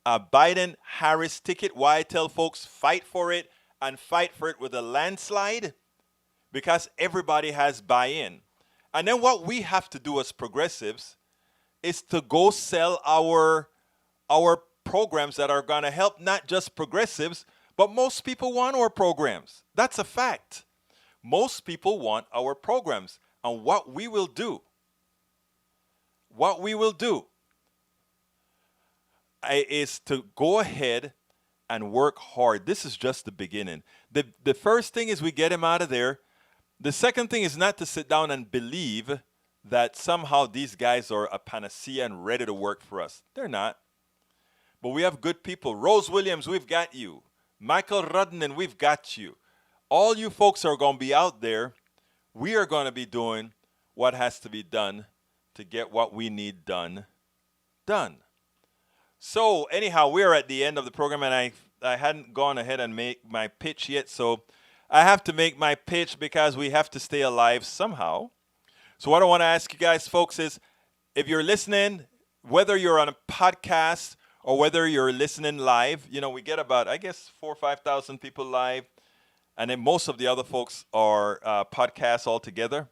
Biden-Harris ticket, why I tell folks fight for it and fight for it with a landslide, because everybody has buy-in. And then what we have to do as progressives is to go sell our programs that are going to help not just progressives, but most people want our programs. That's a fact. Most people want our programs. And what we will do is to go ahead and work hard. This is just the beginning. The first thing is we get him out of there. The second thing is not to sit down and believe that somehow these guys are a panacea and ready to work for us. They're not. But we have good people. Rose Williams, we've got you. Michael Rudnin, we've got you. All you folks are going to be out there. We are going to be doing what has to be done to get what we need done. So anyhow, we're at the end of the program, and I hadn't gone ahead and make my pitch yet, so I have to make my pitch because we have to stay alive somehow. So what I want to ask you guys, folks, is if you're listening, whether you're on a podcast or whether you're listening live, you know, we get about, I guess, 4,000 or 5,000 people live, and then most of the other folks are podcasts altogether.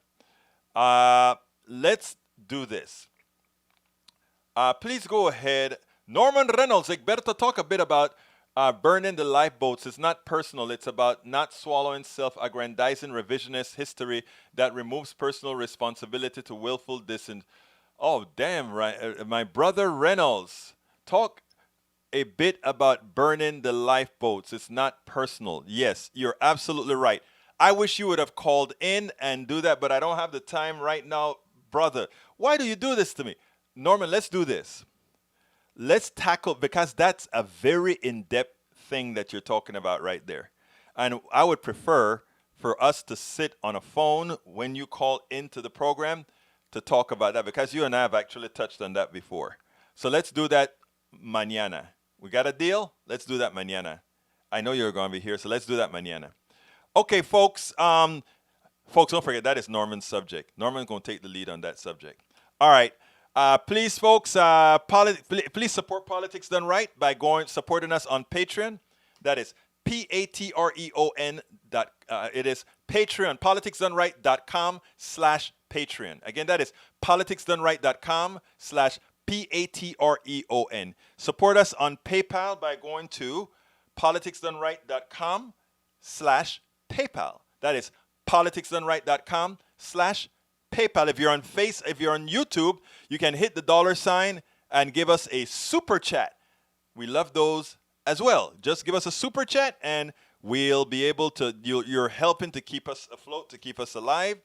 Let's do this. Please go ahead. Norman Reynolds, Egberto, talk a bit about burning the lifeboats. It's not personal. It's about not swallowing self-aggrandizing revisionist history that removes personal responsibility to willful dissent. Oh, damn right. My brother Reynolds, talk a bit about burning the lifeboats. It's not personal. Yes, you're absolutely right. I wish you would have called in and do that, but I don't have the time right now, brother. Why do you do this to me? Norman, let's do this. Let's tackle, because that's a very in-depth thing that you're talking about right there. And I would prefer for us to sit on a phone when you call into the program to talk about that, because you and I have actually touched on that before. So let's do that mañana. We got a deal? Let's do that mañana. I know you're going to be here, so let's do that mañana. Okay, folks. Folks, don't forget that is Norman's subject. Norman's going to take the lead on that subject. All right. Please, folks, please support Politics Done Right by supporting us on Patreon. That is Patreon. It is Patreon, politicsdoneright.com/Patreon. Again, that is politicsdoneright.com/Patreon. Support us on PayPal by going to politicsdoneright.com/PayPal. That is politicsdoneright.com/PayPal. If you're on YouTube, you can hit the $ and give us a super chat. We love those as well. Just give us a super chat and we'll be able to, you're helping to keep us afloat, to keep us alive.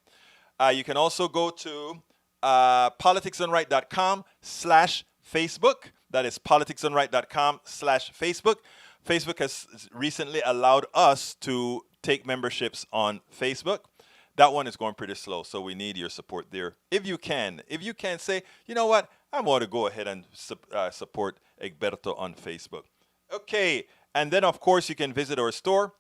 You can also go to politicsdoneright.com/Facebook. That is politicsdoneright.com/Facebook. Facebook has recently allowed us to take memberships on Facebook. That one is going pretty slow, so we need your support there. If you can say, you know what, I want to go ahead and support Egberto on Facebook. Okay, and then of course you can visit our store,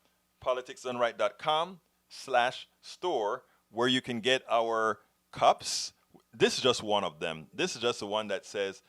politicsdoneright.com/store, where you can get our cups. This is just one of them. This is just the one that says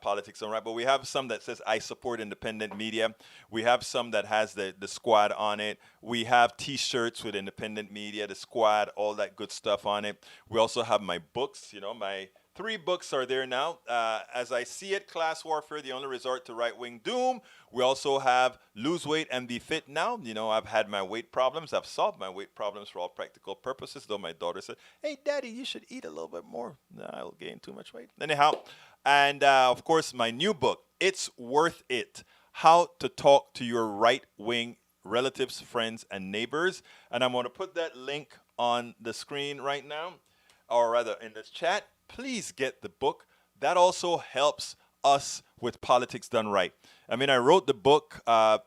Politics Done Right, but we have some that says I support independent media. We have some that has the squad on it. We have t-shirts with independent media, the squad, all that good stuff on it. We also have my books. My 3 books are there now. As I See It, Class Warfare, The Only Resort to Right-Wing Doom. We also have Lose Weight and Be Fit Now. I've had my weight problems. I've solved my weight problems for all practical purposes, though my daughter said, hey, Daddy, you should eat a little bit more. No, I'll gain too much weight. Anyhow, and of course, my new book, It's Worth It, How to Talk to Your Right-Wing Relatives, Friends, and Neighbors. And I'm going to put that link on the screen right now, or rather in this chat. Please get the book. That also helps us with Politics Done Right. I mean, I wrote the book. I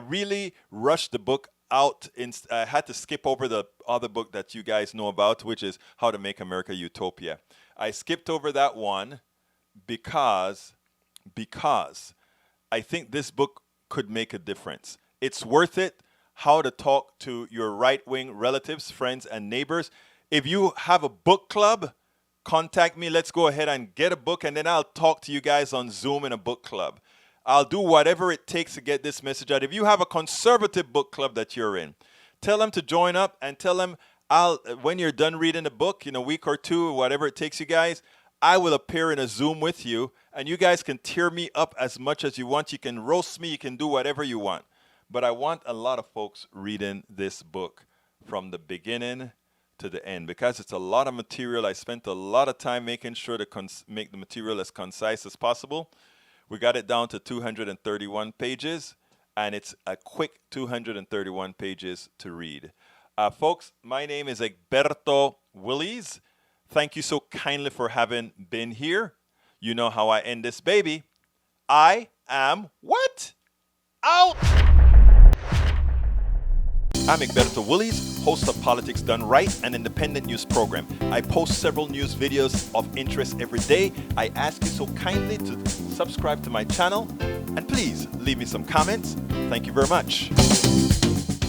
really rushed the book out. I had to skip over the other book that you guys know about, which is How to Make America Utopia. I skipped over that one because I think this book could make a difference. It's worth it. How to talk to your right-wing relatives, friends, and neighbors. If you have a book club, contact me. Let's go ahead and get a book, and then I'll talk to you guys on Zoom in a book club. I'll do whatever it takes to get this message out. If you have a conservative book club that you're in, tell them to join up and tell them when you're done reading the book, in a week or two, whatever it takes you guys, I will appear in a Zoom with you, and you guys can tear me up as much as you want. You can roast me. You can do whatever you want. But I want a lot of folks reading this book from the beginning to the end, because it's a lot of material. I spent a lot of time making sure to make the material as concise as possible. We got it down to 231 pages, and it's a quick 231 pages to read. Folks, my name is Egberto Willies. Thank you so kindly for having been here. You know how I end this baby. I am what? Out! I'm Egberto Willies, host of Politics Done Right, an independent news program. I post several news videos of interest every day. I ask you so kindly to subscribe to my channel, and please leave me some comments. Thank you very much.